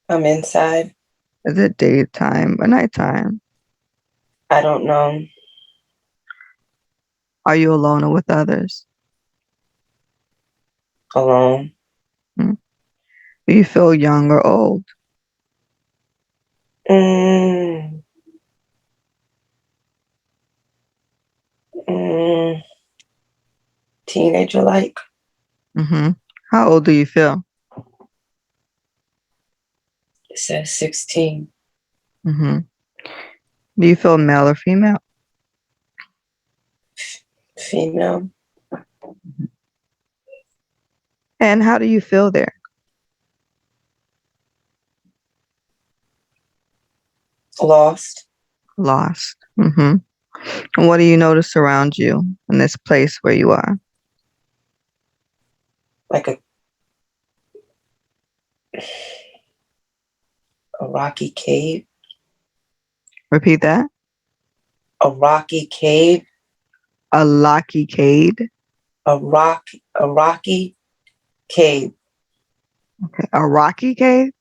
I'm inside. Is it daytime or nighttime? I don't know. Are you alone or with others? Alone. Mm. Do you feel young or old? Mm, mm, teenager like. Mm-hmm. How old do you feel? It says 16. Mm-hmm. Do you feel male or female? Female. And how do you feel there? Lost. Lost. Mm-hmm. And what do you notice around you in this place where you are? Like a rocky cave. Repeat that. A rocky cave. A locky cade. A rocky cave. Okay. A rocky cave.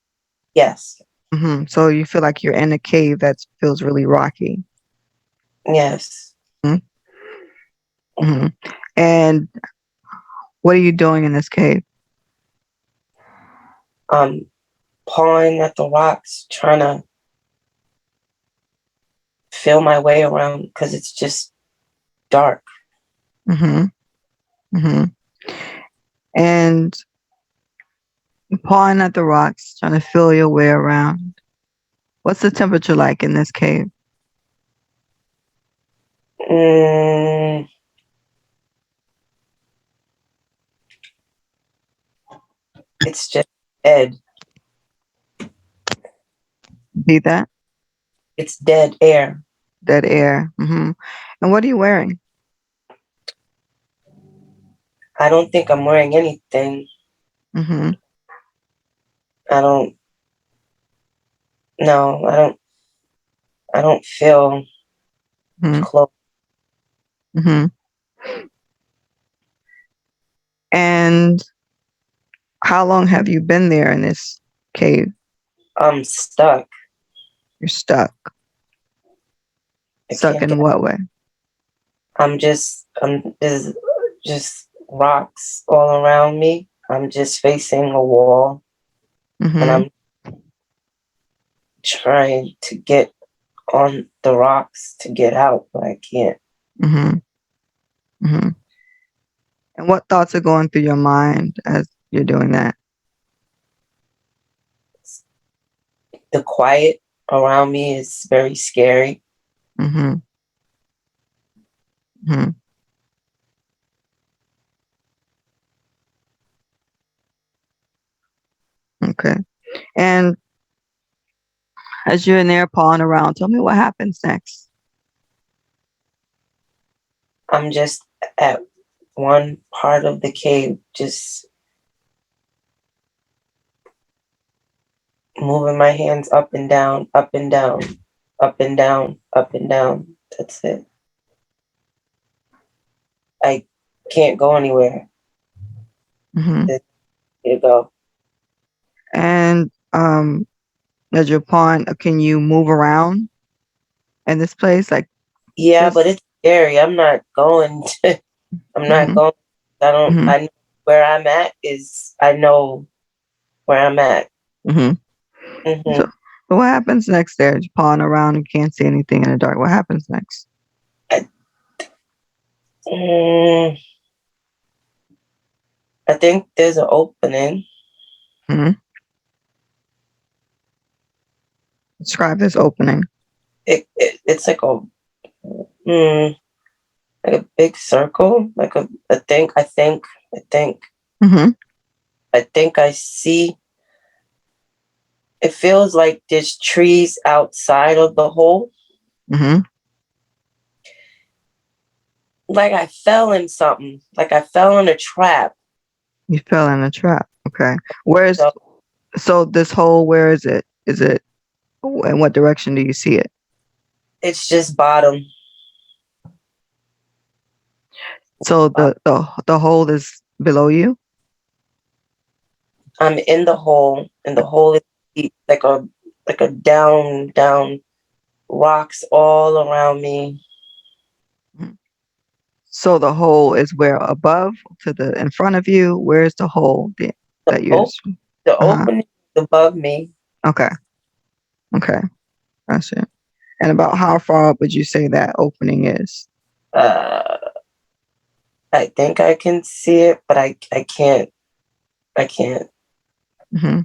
Yes. Mm-hmm. So you feel like you're in a cave that feels really rocky. Yes. Mm-hmm. And what are you doing in this cave? I'm pawing at the rocks, trying to feel my way around because it's just dark. Mm-hmm. Mm-hmm. And pawing at the rocks, trying to feel your way around. What's the temperature like in this cave? Mm, it's just dead. Repeat that. It's dead air. Dead air. Mm-hmm. And what are you wearing? I don't think I'm wearing anything. Mm-hmm. I don't. No, I don't feel Mm-hmm. close. Mm-hmm. And how long have you been there in this cave? I'm stuck. You're stuck. I Stuck can't in get. what way? There's just rocks all around me. I'm just facing a wall, and Mm-hmm. I'm trying to get on the rocks to get out, but I can't. Mm-hmm. Mm-hmm. And what thoughts are going through your mind as you're doing that? The quiet around me is very scary. Mm-hmm. Mm-hmm. Okay. And as you're in there pawing around, tell me what happens next. I'm just at one part of the cave, just moving my hands up and down, up and down, up and down, up and down. That's it. I can't go anywhere. Mm-hmm. There you go. And as you're pawing, can you move around in this place? Like Yeah, this? but it's scary. I'm not going to, I'm not Mm-hmm. going. Mm-hmm. I know where I'm at is, I know where I'm at. Mm-hmm. So, Hmm. so what happens next there? You're pawing around and can't see anything in the dark. What happens next? I, mm, I think there's an opening. Mm-hmm. Describe this opening. It's mm, like a big circle, like Mm-hmm. I think I see. It feels like there's trees outside of the hole. Mm-hmm. Like I fell in something. Like I fell in a trap. You fell in a trap. Okay. Where's So so this hole? Where is it? Is it in what direction do you see it? it's just bottom. So the hole is below you. I'm in the hole, and the hole is like a down rocks all around me. Mhm. So the hole is where above to the in front of you. Where's the hole The that you're? op- the Uh-huh. opening is above me. Okay. Okay. Gotcha. And about how far up would you say that opening is? Uh, I think I can see it, but I can't. I can't. Hmm.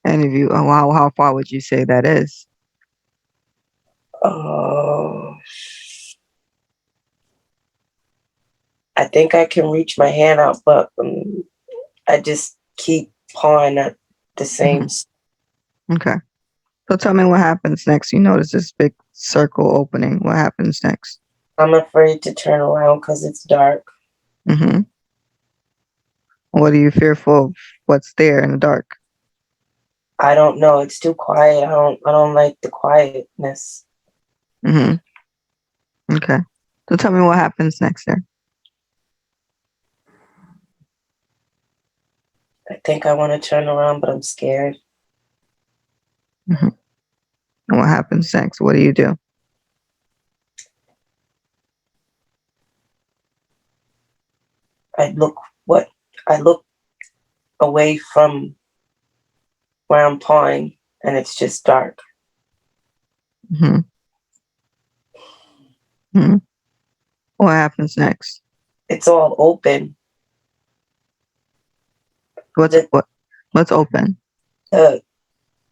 And if you, how far would you say that is? Oh, I think I can reach my hand out, but I just keep pawing at the same. Hmm. Okay. So tell me what happens next. You notice this big circle opening. What happens next? I'm afraid to turn around because it's dark. Hmm. What are you fearful of? What's there in the dark? I don't know. It's too quiet. I don't like the quietness. Hmm. Okay. So tell me what happens next there. I think I want to turn around, but I'm scared. Hmm. And what happens next? What do you do? I look what I look away from where I'm pawing, and it's just dark. Hmm. Hmm. What happens next? It's all open. What's The, what? What's open? the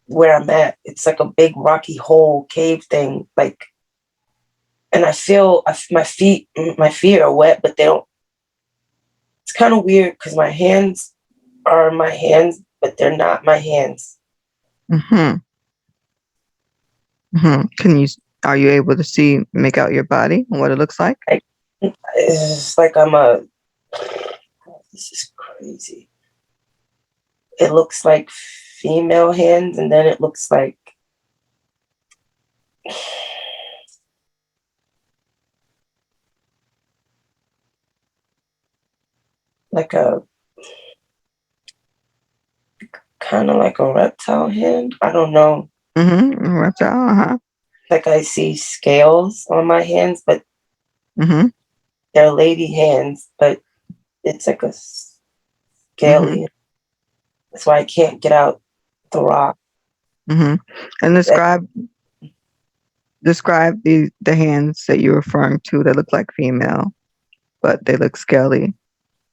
where I'm at, it's like a big rocky hole cave thing. Like, and I feel my feet are wet, but they don't. It's kind of weird because my hands are my hands, but they're not my hands. Hmm. Hmm. Are you able to make out your body and what it looks like? Like, it's like I'm a. This is crazy. It looks like female hands, and then it looks like a kind of like a reptile hand. I don't know. Mm-hmm. Reptile. Uh-huh. Like I see scales on my hands, but Mm-hmm. they're lady hands, but it's like a Mm-hmm. scaly. That's why I can't get out the rock. Mm-hmm. And describe the hands that you're referring to that look like female, but they look scaly.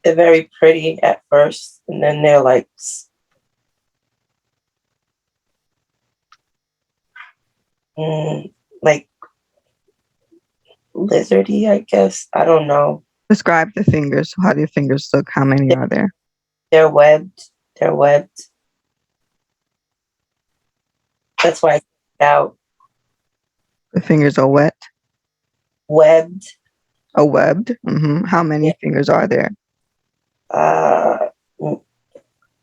They're very pretty at first, and then they're mm, like lizardy, I guess. I don't know. Describe the fingers. How do your fingers look? How many They're, are there? they're webbed. They're webbed. That's why I get out The fingers are wet. webbed. Oh, webbed. Mm-hmm. How many Yeah. fingers are there? Uh, mm,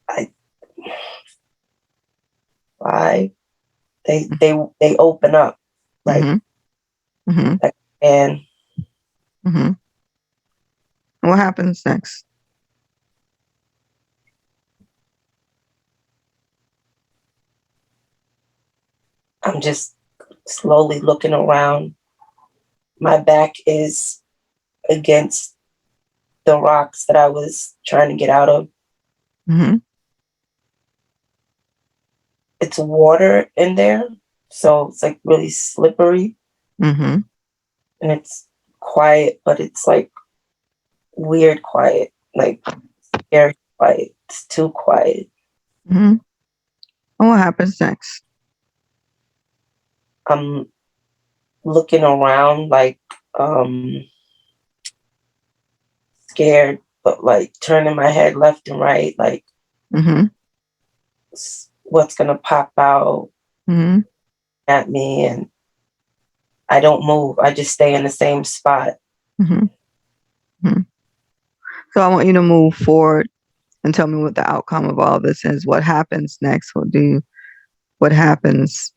I five. They open up like Mm-hmm. Mm-hmm. and Mm-hmm. What happens next? I'm just slowly looking around. My back is against the rocks that I was trying to get out of. Mm-hmm. It's water in there, so it's like really slippery Mm-hmm. and it's quiet, but it's like weird quiet, like scary quiet. It's too quiet. Mm-hmm. And what happens next? I'm looking around like scared, but like turning my head left and right, like Mm-hmm. what's gonna pop out Mm-hmm. at me, and I don't move. I just stay in the same spot. Mm-hmm. Mm-hmm. So I want you to move forward and tell me what the outcome of all this is. What happens next? What happens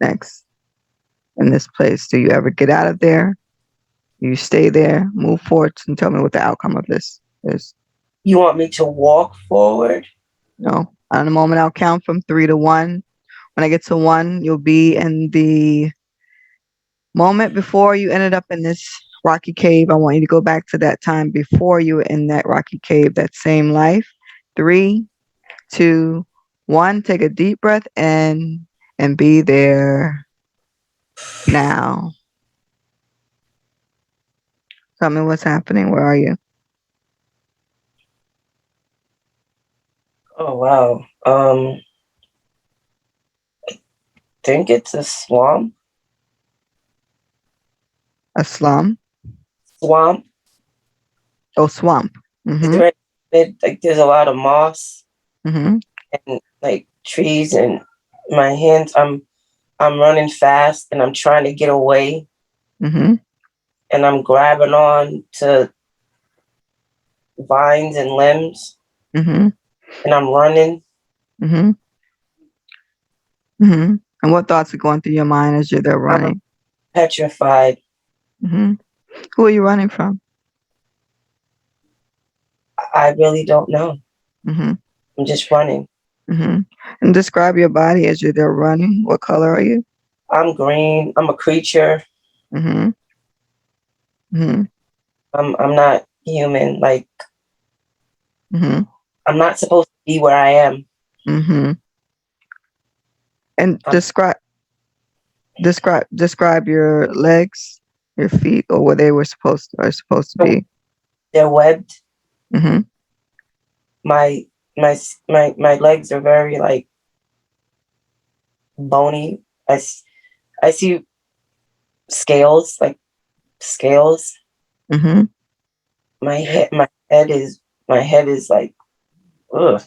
next in this place? Do you ever get out of there? Do you stay there? Move forward and tell me what the outcome of this is. You want me to walk forward? No, On a moment, I'll count from 3 to 1. When I get to 1, you'll be in the moment before you ended up in this rocky cave. I want you to go back to that time before you were in that rocky cave, that same life. 3, 2, 1. Take a deep breath in and be there now. Tell me what's happening. Where are you? Oh wow. Think it's a swamp. A slum? Swamp. Oh, swamp. It's Mm-hmm. right. Like there's a lot of moss Mm-hmm. and like trees and my hands. I'm running fast and I'm trying to get away Mm-hmm. and I'm grabbing on to vines and limbs Mm-hmm. and I'm running. Mm-hmm. Mm-hmm. And what thoughts are going through your mind as you're there I'm running? petrified. Mm-hmm. Who are you running from? I really don't know. Mm-hmm. I'm just running. Mm-hmm. And describe your body as you're there running. What color are you? I'm green. I'm a creature. Mm-hmm. Mm-hmm. I'm not human. Like Mm-hmm. I'm not supposed to be where I am. Mm-hmm. And I'm, describe your legs, your feet, or where they were supposed to be. they're webbed. Mm-hmm. My my legs are very like bony. I see scales, like scales. Mm-hmm. My head is like ugh.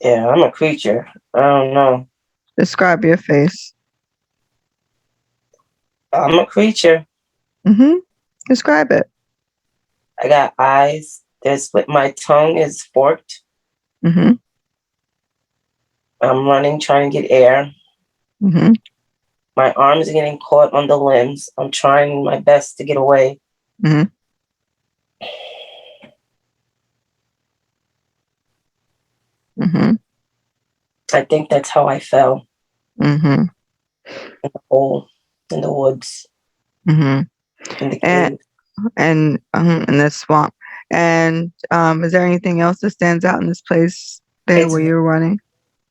Yeah, I'm a creature. I don't know. Describe your face. I'm a creature. Mm-hmm. Describe it. I got eyes. There's my tongue is forked. Mm-hmm. I'm running, trying to get air. Mm-hmm. My arms are getting caught on the limbs. I'm trying my best to get away. Mm-hmm. Mm-hmm. I think that's how I fell Mm-hmm. in the hole, in the woods, Mm-hmm. in the And cave. in this swamp. And is there anything else that stands out in this place there It's where you're running?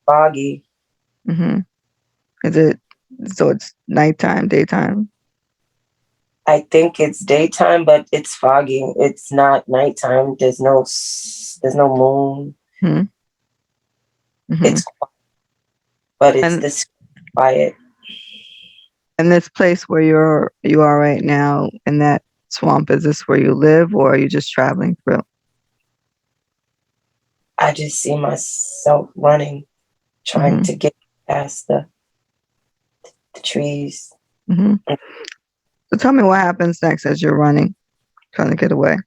foggy. Mm-hmm. Is it so? It's nighttime, daytime. I think it's daytime, but it's foggy. It's not nighttime. There's no moon. Mm-hmm. Mm-hmm. It's but it's And this quiet. in this place where you are right now in that swamp, is this where you live, or are you just traveling through? I just see myself running, trying Mm-hmm. to get past the trees. Mm-hmm. So tell me what happens next as you're running, trying to get away.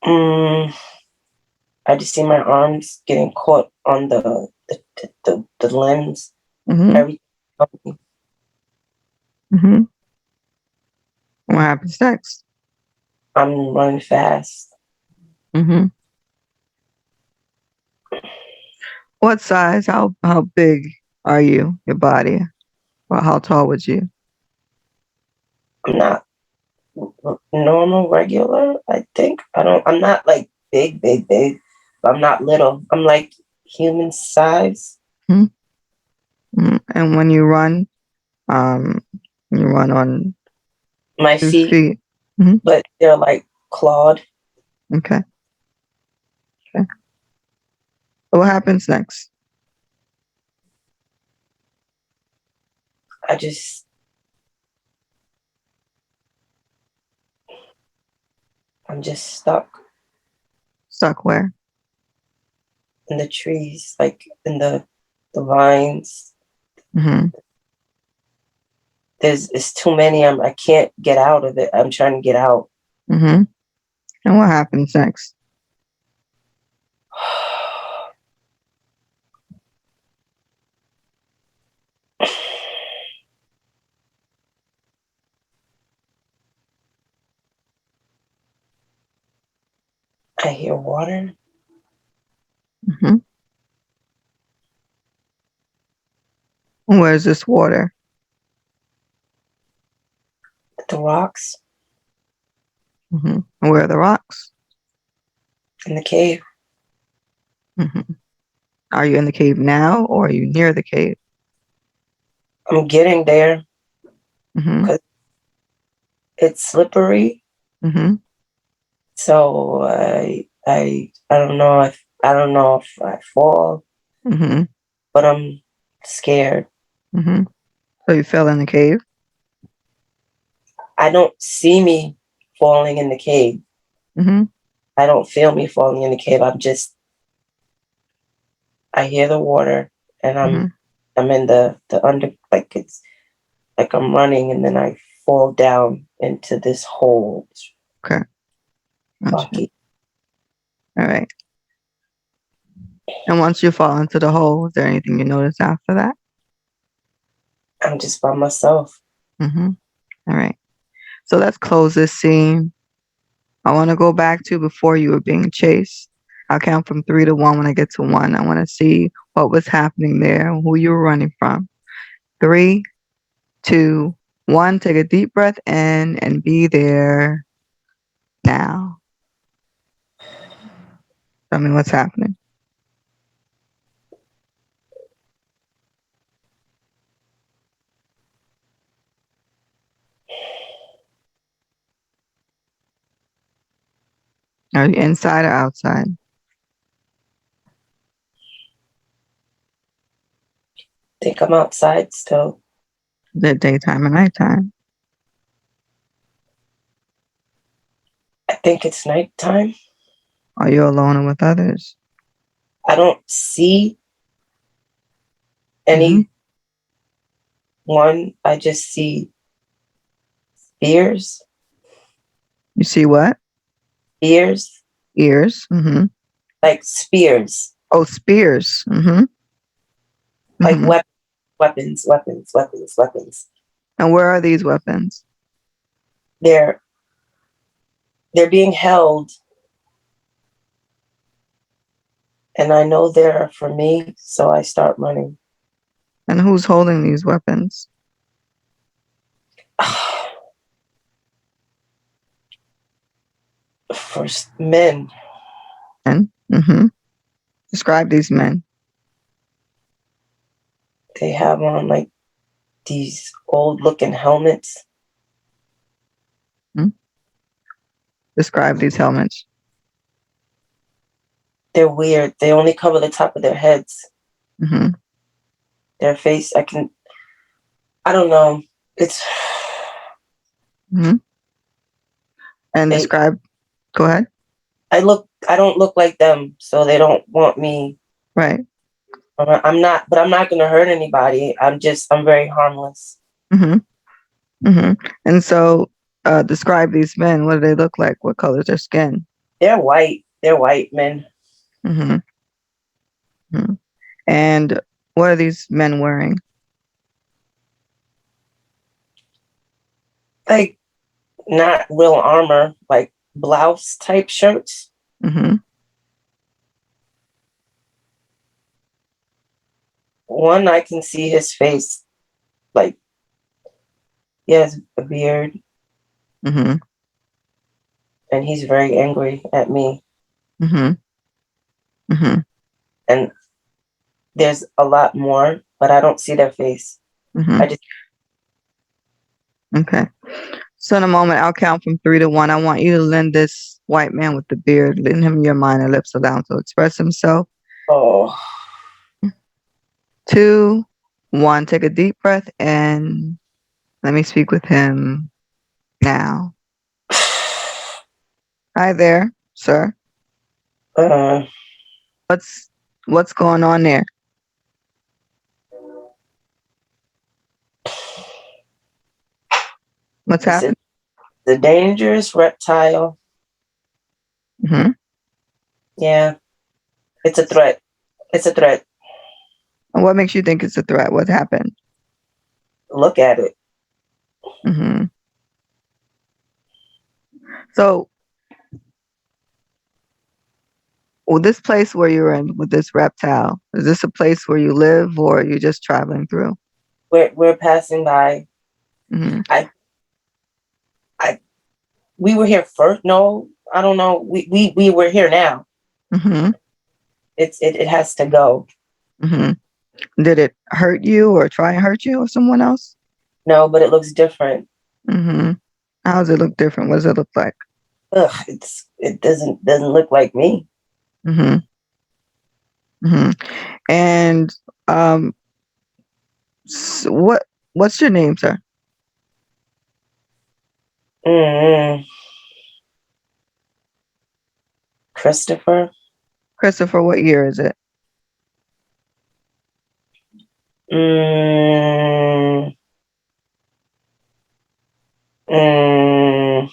Mm, I just see my arms getting caught on the limbs. Mm-hmm. Everything. Mm-hmm. What happens next? I'm running fast. Mm-hmm. What size? How big are you? Your body? Well, how tall would you? I'm not normal, regular. I think I don't. I'm not like big. But I'm not little. I'm like human size. Hmm. And when um, you run on My 2 feet. feet, Hmm. but they're like clawed. Okay. Okay. So what happens next? I just I'm just stuck Stuck where? in the trees, like in the vines. Hmm. There's it's too many. I can't get out of it. I'm trying to get out. Hmm. And what happens next? hear water. Mm-hmm. Where's this water? The rocks Mm-hmm. And where are the rocks? in the cave. Mm-hmm. Are you in the cave now, or are you near the cave? I'm getting there Mm-hmm. because it's slippery. Mm-hmm. So I don't know if I fall, Mm-hmm. but I'm scared. Mm-hmm. So you fell in the cave? I don't see me falling in the cave. Mm-hmm. I don't feel me falling in the cave. I hear the water and Mm-hmm. I'm in the under, like it's like I'm running and then I fall down into this hole. It's Okay. Gotcha. rocky. All right. And once you fall into the hole, is there anything you notice after that? I'm just by myself. Mm-hmm. All right. So let's close this scene. I want to go back to before you were being chased. I'll count from 3 to 1. When I get to 1, I want to see what was happening there, who you were running from. 3, 2, 1. Take a deep breath in and be there now. Tell me what's happening. Are you inside or outside? Think I'm outside still. Is it daytime or nighttime? I think it's nighttime. Are you alone or with others? I don't see Mm-hmm. anyone. I just see spears. You see what? Spears. Ears. Mm-hmm. Like spears. Oh, spears. Mm-hmm. Like Mm-hmm. weapons. And where are these weapons? They're they're being held, and I know they're for me, so I start running. And who's holding these weapons? First men. And mm-hmm. Describe these men. They have on like these old looking helmets. Mm-hmm. Describe these helmets. They're weird. They only cover the top of their heads. Mm-hmm. Their face, I don't know. It's Mm-hmm. And they describe. Go ahead. I don't look like them, so they don't want me. Right. I'm not gonna hurt anybody. I'm very harmless. Mm-hmm. Mm-hmm. And so, describe these men. What do they look like? What color is their skin? They're white. They're white men. Mm-hmm. Mm-hmm. And what are these men wearing? Like not real armor, like blouse type shirts. Mm-hmm. One I can see his face, like he has a beard, Mm-hmm. and he's very angry at me. Mm-hmm. Mm-hmm. And there's a lot more, but I don't see their face. Mm-hmm. I just Okay. So in a moment, I'll count from 3 to 1. I want you to lend this white man with the beard, lend him your mind and lips allow him to express himself. oh 2, 1. Take a deep breath and let me speak with him now. Hi there, sir. uh, What's going on there? What's it's happening? a dangerous reptile. Mm-hmm. Yeah, it's a threat. It's a threat. And what makes you think it's a threat? What happened? Look at it. Mm-hmm. So Well, this place where you're in with this reptile, is this a place where you live or are you just traveling through? We're passing by. Mm-hmm. I I we were here first. No, I don't know. We were here now. Mm-hmm. It has to go. Mm-hmm. Did it hurt you or try and hurt you or someone else? No, but it looks different. Mm-hmm. How does it look different? What does it look like? Ugh, it doesn't look like me. Mm-hmm. Mm-hmm. And um, what's your name, sir? Mm, Christopher. Christopher, what year is it? Mm, mm,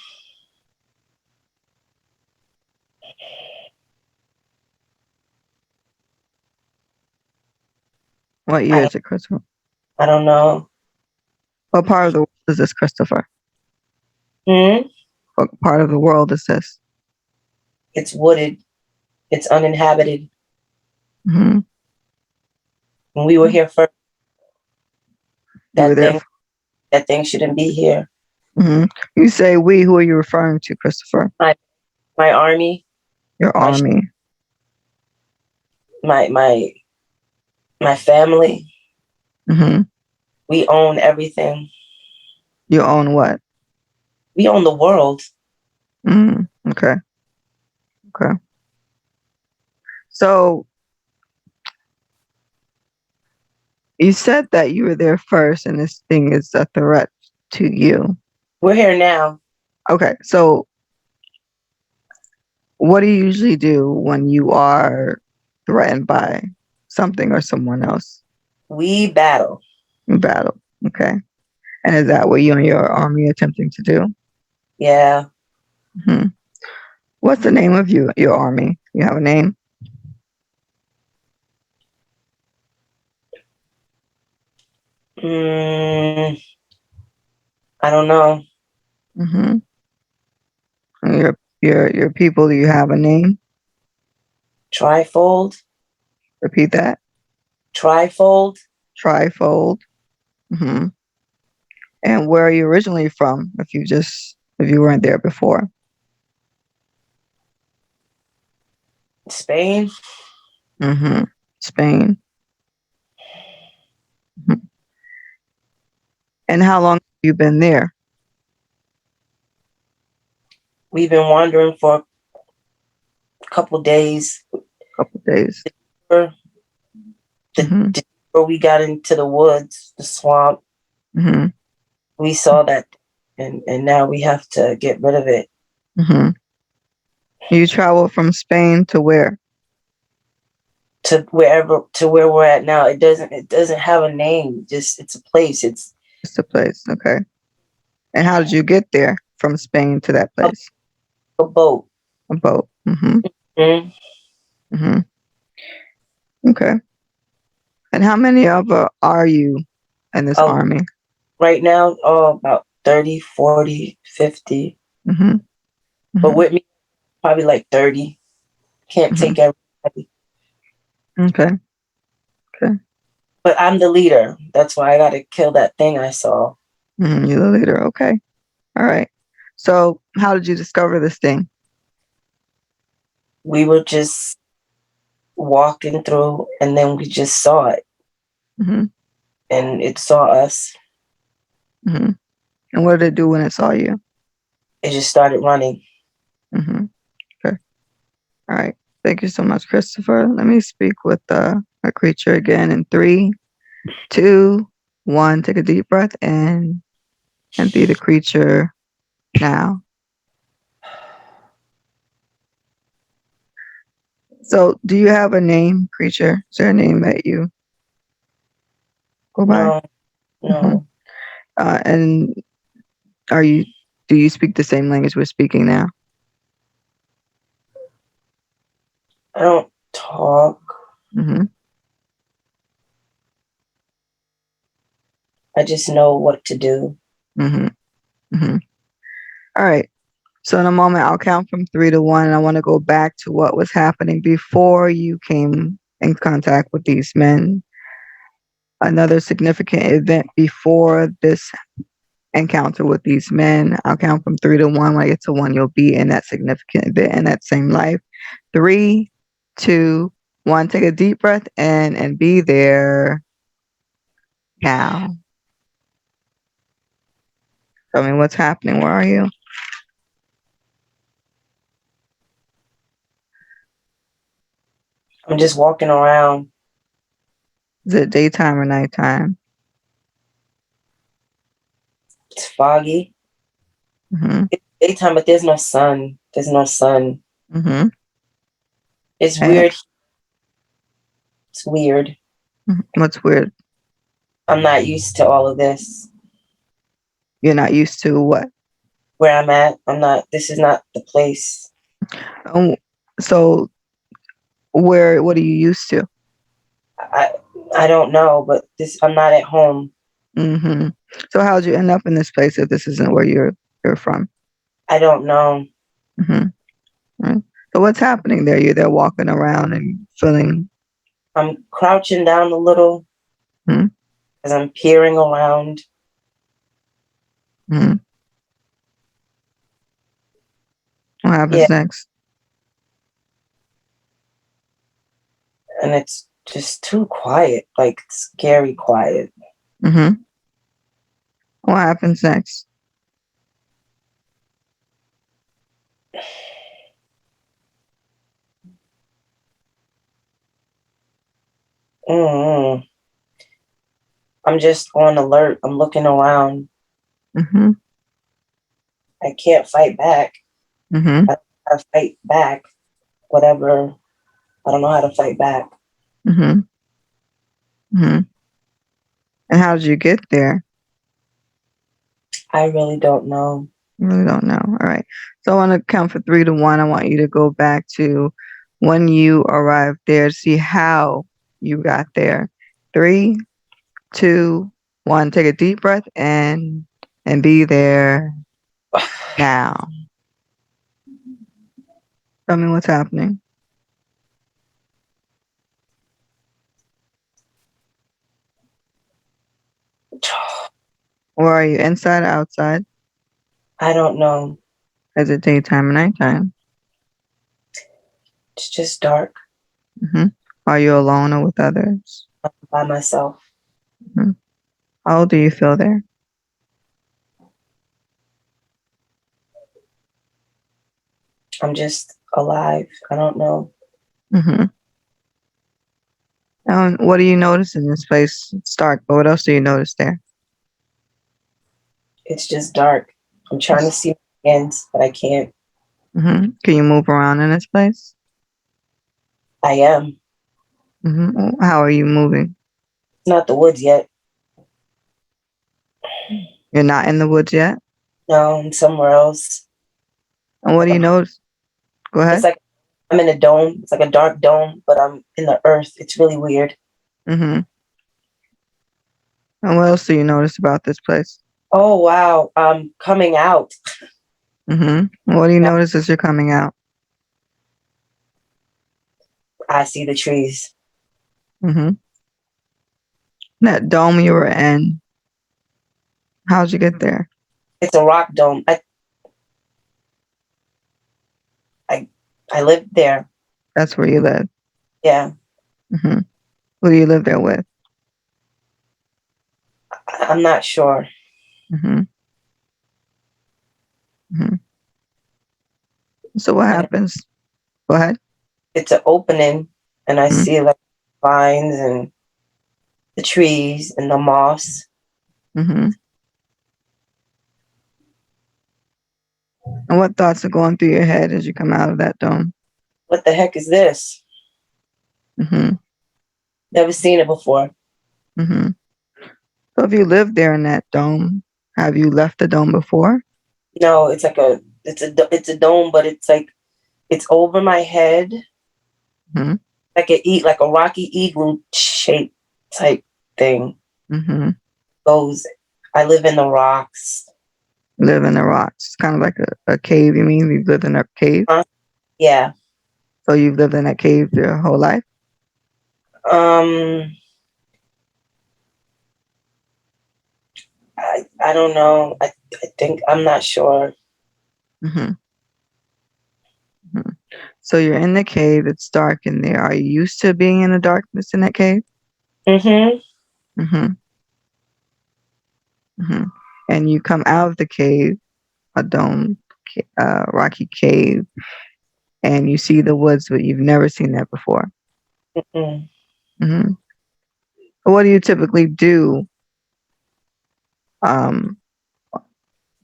What I year don't is it, Christopher? I don't know. What part of the world is this, Christopher? Hmm? What part of the world is this? It's wooded. It's uninhabited. Mm-hmm. When we were here first, You were that there. thing that thing shouldn't be here. Mm-hmm. You say we. Who are you referring to, Christopher? My my army, Your my army. my my my family. Mm-hmm. We own everything. You own what? We own the world. Mm, okay. Okay. So you said that you were there first and this thing is a threat to you. We're here now. Okay. So what do you usually do when you are threatened by something or someone else We battle. in battle? Okay. And is that what you and your army are attempting to do? Yeah. Hmm. What's the name of your army? You have a name? Mm, I don't know. Mm-hmm. And your people, do you have a name? Trifold. Repeat that. Trifold. Trifold. Mm-hmm. And where are you originally from? If you weren't there before. Spain. Mm-hmm. Spain. Mhm. And how long have you been there? We've been wandering for a couple days. A couple days. The, Mm-hmm. before we got into the woods, the swamp, Mm-hmm. we saw that, and now we have to get rid of it Mm-hmm. You traveled from Spain to where? to where we're at now. It doesn't have a name. Just it's a place. It's It's the place. Okay. And how did you get there from Spain to that a, place? a boat. A boat. Mm-hmm. Mm. Mm-hmm. Okay. And how many of are you in this Oh, army? right now, about 30, 40, 50. Mm-hmm. But Mm-hmm. with me, probably like 30. Can't Mm-hmm. take everybody. Okay. Okay. But I'm the leader. That's why I got to kill that thing I saw. Mm-hmm. You're the leader. Okay. All right. So how did you discover this thing? We were just walking through, and then we just saw it, Mm-hmm. and it saw us. Mm-hmm. And what did it do when it saw you? It just started running. Mm-hmm. Okay. All right. Thank you so much, Christopher. Let me speak with a creature again in 3, 2, 1. Take a deep breath in and be the creature now. So, do you have a name, creature? Is there a name that you go by? No, Mm-hmm. no, And are you? Do you speak the same language we're speaking now? I don't talk. Mm-hmm. I just know what to do. Mm-hmm. Mm-hmm. All right. So in a moment, I'll count from 3 to 1, and I want to go back to what was happening before you came in contact with these men. Another significant event before this encounter with these men. I'll count from 3 to 1. When I get to 1, you'll be in that significant event in that same life. 3, 2, 1. Take a deep breath in and be there now. Tell me what's happening. Where are you? I'm just walking around. Is it daytime or nighttime? It's foggy. Mm-hmm. It's daytime, but there's no sun. There's no sun. Mm-hmm. It's And weird. It's weird. what's weird? I'm not used to all of this. You're not used to what? Where I'm at, this is not the place. So what are you used to? I don't know, but I'm not at home. Mm-hmm. So how'd you end up in this place if this isn't where you're from? I don't know. Mm-hmm. Right. So what's happening there? You're there walking around and feeling. I'm crouching down a little Mm-hmm. as I'm peering around. Mm-hmm. What Yeah, happens next? and it's just too quiet, like scary quiet. Mm-hmm. What happens next? Mm-hmm. I'm just on alert. I'm looking around. Mm-hmm. I can't fight back. Mm-hmm. I fight back. Whatever. I don't know how to fight back. Mm-hmm. Mm-hmm. And how did you get there? I really don't know. You really don't know. All right. So I want to count for 3 to 1. I want you to go back to when you arrived there to see how you got there. 3, 2, 1. Take a deep breath in and be there now. Tell me what's happening. Where are you? Inside or outside? I don't know. Is it daytime or nighttime? It's just dark. Mm-hmm. Are you alone or with others? I'm by myself. Mm-hmm. How do you feel there? I'm just alive. I don't know. Mm-hmm. And what do you notice in this place? It's dark, but what else do you notice there? It's just dark. I'm trying to see my hands, but I can't. Mm-hmm. Can you move around in this place? I am. Mm-hmm. How are you moving? It's not the woods yet. You're not in the woods yet? No, I'm somewhere else. And what Like do you notice? Go it's ahead. like I'm in a dome. It's like a dark dome, but I'm in the earth. It's really weird. Mm-hmm. And what else do you notice about this place? Oh wow. I'm coming out. Mm-hmm. What do you notice as you're coming out? I see the trees. Mm-hmm. That dome you were in, how'd you get there? It's a rock dome. I lived there. That's where you live. Yeah. Mm-hmm. Who do you live there with? I'm not sure. Mm-hmm. Mm-hmm. So what And happens? Go ahead. it's an opening, and I Mm-hmm. see like vines and the trees and the moss. Mm-hmm. And what thoughts are going through your head as you come out of that dome? What the heck is this? Mm-hmm. Never seen it before. Mm-hmm. So if you live there in that dome, have you left the dome before? No, it's a dome, but it's like it's over my head, Mm-hmm. like a rocky igloo shape type thing. Mm-hmm. Goes. I live in the rocks. Live in the rocks. Kind of like a cave, you mean? You live in a cave? Yeah. So you've lived in that cave your whole life? Um, I don't know. I think I'm not sure. Mm-hmm. Mm-hmm. So you're in the cave. It's dark in there. Are you used to being in the darkness in that cave? Mm-hmm. Mm-hmm. Mm-hmm. And you come out of the cave, a dome, rocky cave, and you see the woods, but you've never seen that before. Mm-hmm. Mm-hmm. What do you typically do um,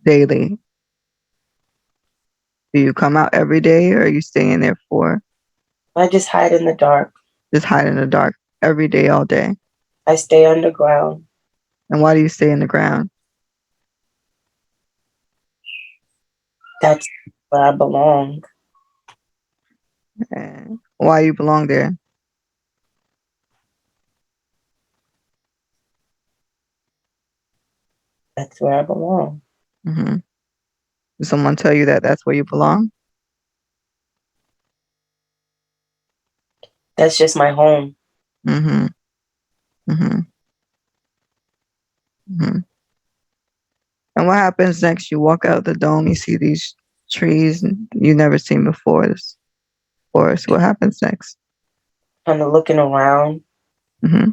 daily? Do you come out every day, or are you staying there for I just hide in the dark. just hide in the dark every day, all day? I stay underground. And why do you stay in the ground? That's where I belong. And why you belong there? That's where I belong. Mm-hmm. Did someone tell you that that's where you belong? That's just my home. Mm-hmm. Mm-hmm. Mm-hmm. And what happens next? You walk out the dome, you see these trees you've never seen before, this forest. What happens next? Kind of looking around, Mm-hmm.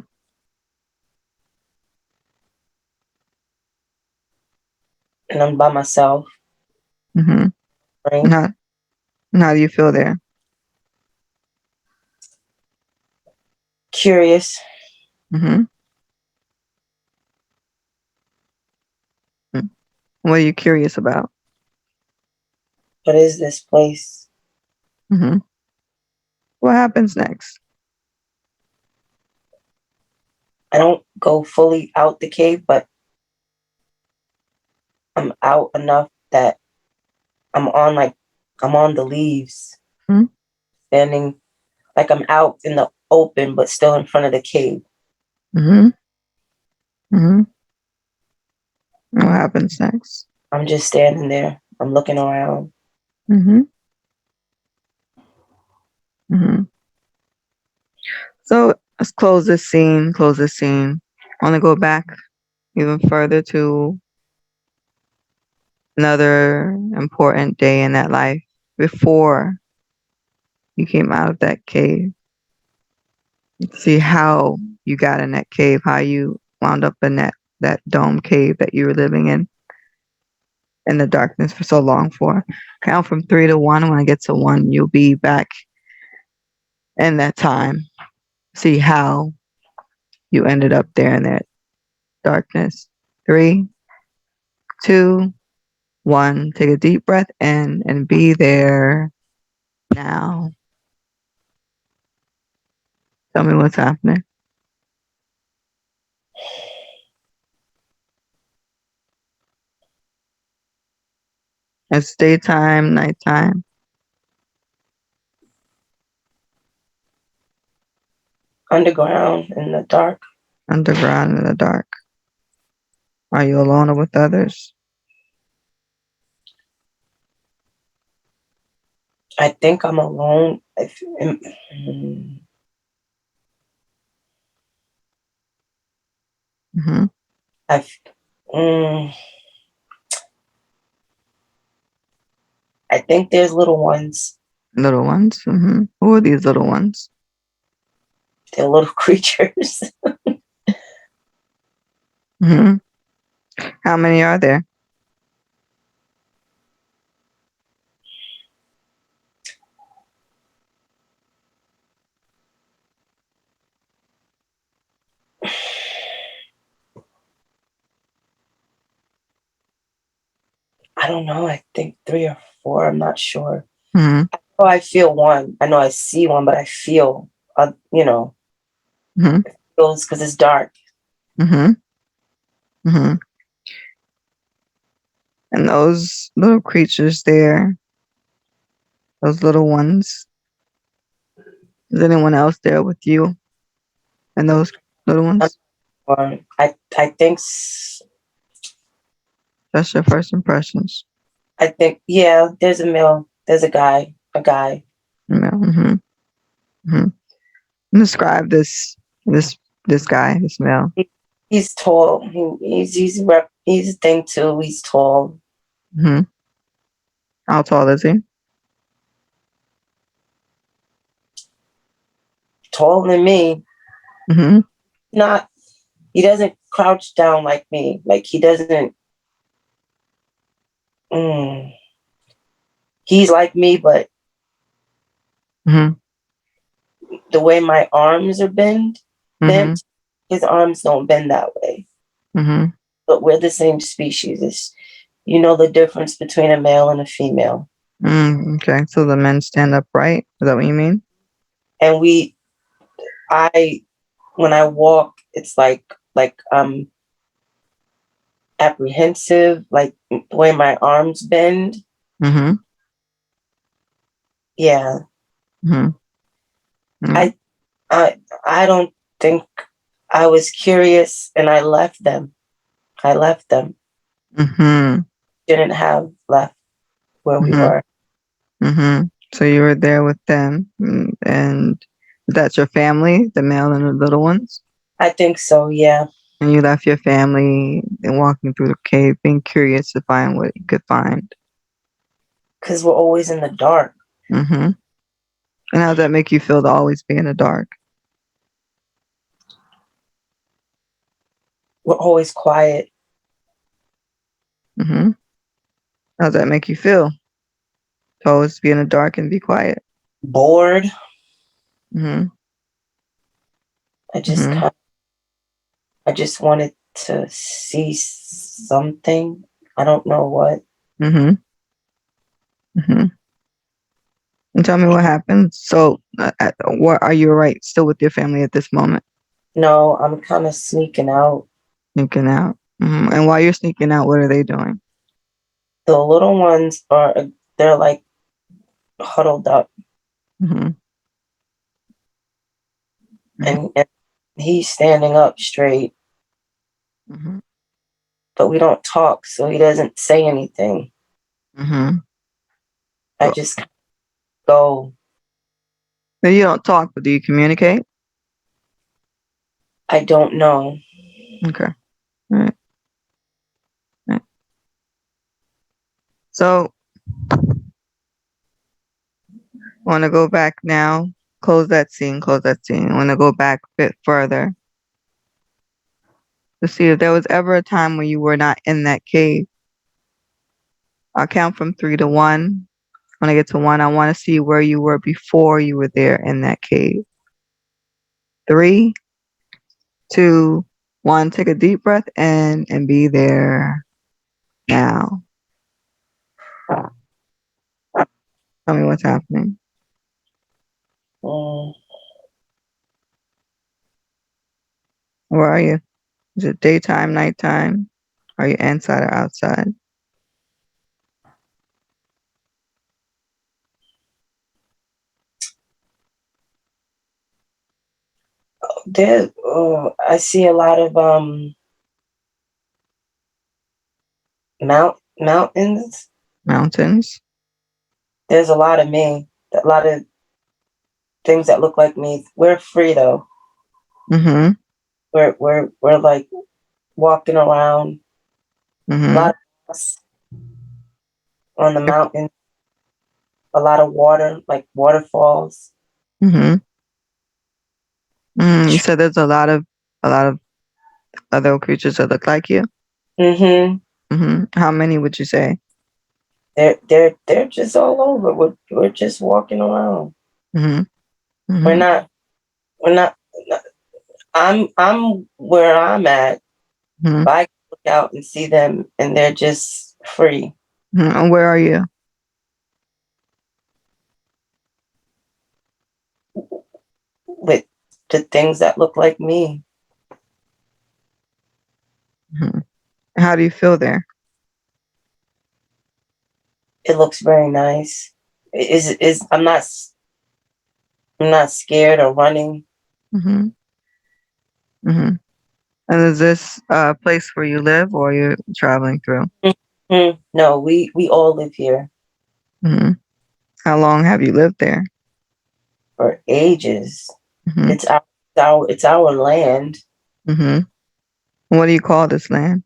and I'm by myself. Mm-hmm. Right? And how do you feel there? Curious. Mm-hmm. What are you curious about? What is this place? Mm-hmm. What happens next? I don't go fully out the cave, but I'm out enough that I'm on the leaves, Mm-hmm. standing like I'm out in the open, but still in front of the cave. Mm-hmm. Mm-hmm. What happens next? I'm just standing there. I'm looking around. Mm-hmm. Mm-hmm. So let's close this scene. Close this scene. I want to go back even further to another important day in that life before you came out of that cave. See how you got in that cave, how you wound up in that dome cave that you were living in the darkness for so long for. Count from 3 to 1. When I get to 1, you'll be back in that time. See how you ended up there in that darkness. 3, 2, 1. Take a deep breath in and be there now. Tell me what's happening. It's daytime, nighttime, Underground in the dark. underground, in the dark. Are you alone or with others? I think I'm alone. Mm-hmm. I, mm, I think there's little ones. Little ones. Mm-hmm. Who are these little ones? They're little creatures. Mm-hmm. How many are there? I don't know. I think 3 or 4. I'm not sure. Mm-hmm. Oh, I feel one. I know I see one, but I feel, Mm-hmm. it feels because it's dark. Mm-hmm. Mm-hmm. And those little creatures there, those little ones, is anyone else there with you and those little I'm, ones? or I think That's your first impressions. I think, yeah, there's a male, there's a guy. Yeah. Mm-hmm. Mm-hmm. Describe this guy, this male. He's tall. He's a thing too. He's tall. Mm-hmm. How tall is he? Taller than me. Mm-hmm. Not. He doesn't crouch down like me. Like he doesn't. Mm, he's like me, but Mm-hmm. the way my arms are Mm-hmm. bent, his arms don't bend that way. Mm-hmm. But we're the same species. You know the difference between a male and a female. Okay. So the men stand upright. Is that what you mean? And I, when I walk, it's like apprehensive, like the way my arms bend. Mm-hmm. Yeah, Mm-hmm. Mm-hmm. I, I, I don't think I was curious, and I left them. I left them. Mm-hmm. Didn't have left where we Mm-hmm. were. Mm-hmm. So you were there with them, and that's your family, the male and the little ones? I think so. Yeah, And you left your family and walking through the cave, being curious to find what you could find. because we're always in the dark. Mm-hmm. And how does that make you feel to always be in the dark? We're always quiet, Mm-hmm. How does that make you feel to always be in the dark and be quiet? bored. Mm-hmm. I just Mm-hmm. kind. I just wanted to see something. I don't know what. Mm-hmm. Mm-hmm. And tell me what happened. So, what are you right still with your family at this moment? No, I'm kind of sneaking out. Sneaking out. And while you're sneaking out, what are they doing? The little ones they're like huddled up, Mm-hmm. and he's standing up straight, Mm-hmm. but we don't talk, so he doesn't say anything. Mm-hmm. I just go. So you don't talk, but do you communicate? I don't know. Okay. All right. All right. So I want to go back now. Close that scene. Close that scene. I want to go back a bit further to see if there was ever a time when you were not in that cave. I'll count from 3 to 1. When I get to 1, I want to see where you were before you were there in that cave. 3, 2, 1. Take a deep breath in and be there now. Tell me what's happening. Mm, Where are you? Is it daytime, nighttime? Are you inside or outside? I see a lot of mountains. Mountains? There's a lot of me. A lot of things that look like me. We're free though. Mm-hmm. We're like walking around. A Mm-hmm. lot of us on the mountain. A lot of water, like waterfalls. Mm-hmm. You said there's a lot of other creatures that look like you? Mm-hmm. How many would you say? They're just all over. We're just walking around. Mm-hmm. We're Mm-hmm. not we're not I'm where I'm at, Mm-hmm. but I can look out and see them and they're just free And where are you? with the things that look like me. Mm-hmm. How do you feel there? It looks very nice. Is I'm not scared or running. Mm-hmm. Mm-hmm. And is this a place where you live or you're traveling through? No, we all live here Hmm. How long have you lived there? for ages. Hmm. It's our land. Hmm. What do you call this land?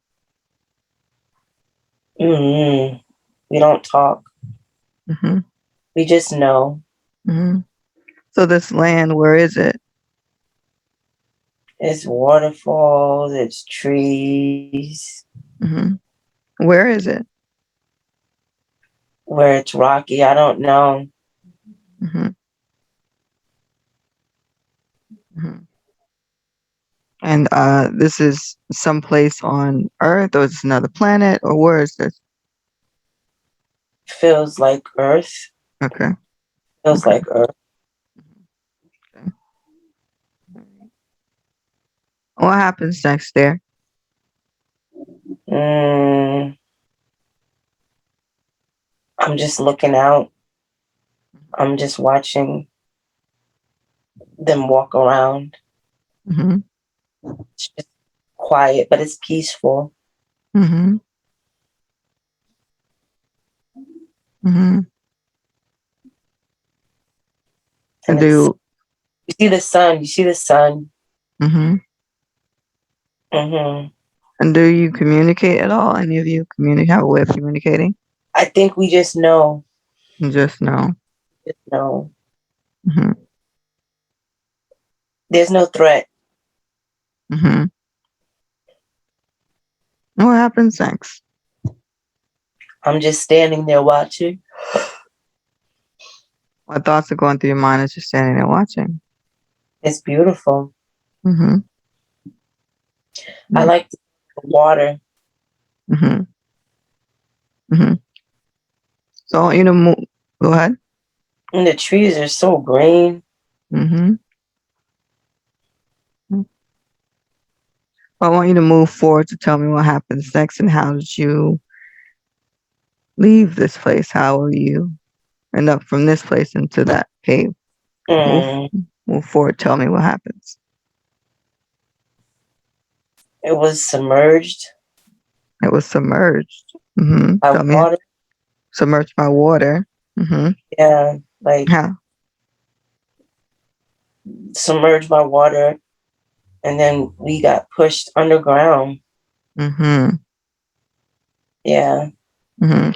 Mm, we don't talk. Hmm. We just know. Hmm. So this land, where is it? It's waterfalls, it's trees, Hmm. Where is it? where it's rocky. I don't know. Hmm. Hmm. And this is someplace on Earth, or is this another planet, or where is this? Feels like Earth. Okay. Feels Okay. like Earth. Okay. What happens next there? Mm, I'm just looking out. I'm just watching them walk around. Hmm. It's just quiet, but it's peaceful. Hmm. Hmm. And And it's do you see the sun. You see the sun. hmm Hmm. and do you communicate at all? Any of you communicate, have a way of communicating? I think we just know. You just know. Just know. Hmm. There's no threat. Hmm. What happens next? I'm just standing there watching. What thoughts are going through your mind as you're standing there watching? It's beautiful. Hmm. I like the water. Hmm. Hmm. So I want you to move. Go ahead. And the trees are so green. Hmm. I want you to move forward to tell me what happens next and how did you leave this place? How will you end up from this place into that cave? Move, Mm, move forward. Tell me what happens. it was submerged It was submerged. by Tell me, water. submerged by water. Hmm. Yeah, like How? submerged by water. And then we got pushed underground. Hmm. Yeah. Hmm.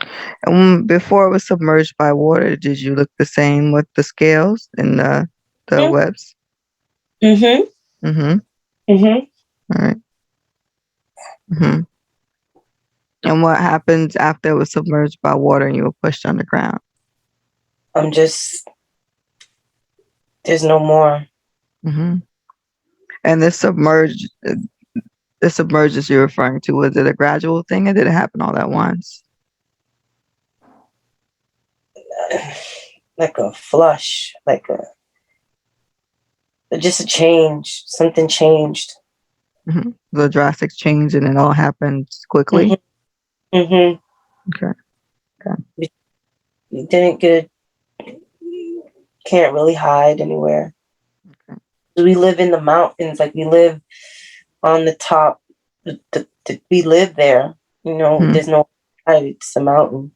And before it was submerged by water, did you look the same with the scales and the webs? Mm-hmm. Mm-hmm. Mm-hmm. All right. Mm-hmm. And what happens after it was submerged by water and you were pushed underground? I'm just, there's no more. Hmm. And this submerges you're referring to, was it a gradual thing or did it happen all at once? Like a flush, like just a change. Something changed. Hmm. The drastic change and it all happened quickly? Mm-hmm. Mm-hmm. Okay. Okay. We didn't get can't really hide anywhere. Okay. We live in the mountains, like we live on the top. We live there. You know, Hmm. there's no hide. It's a mountain.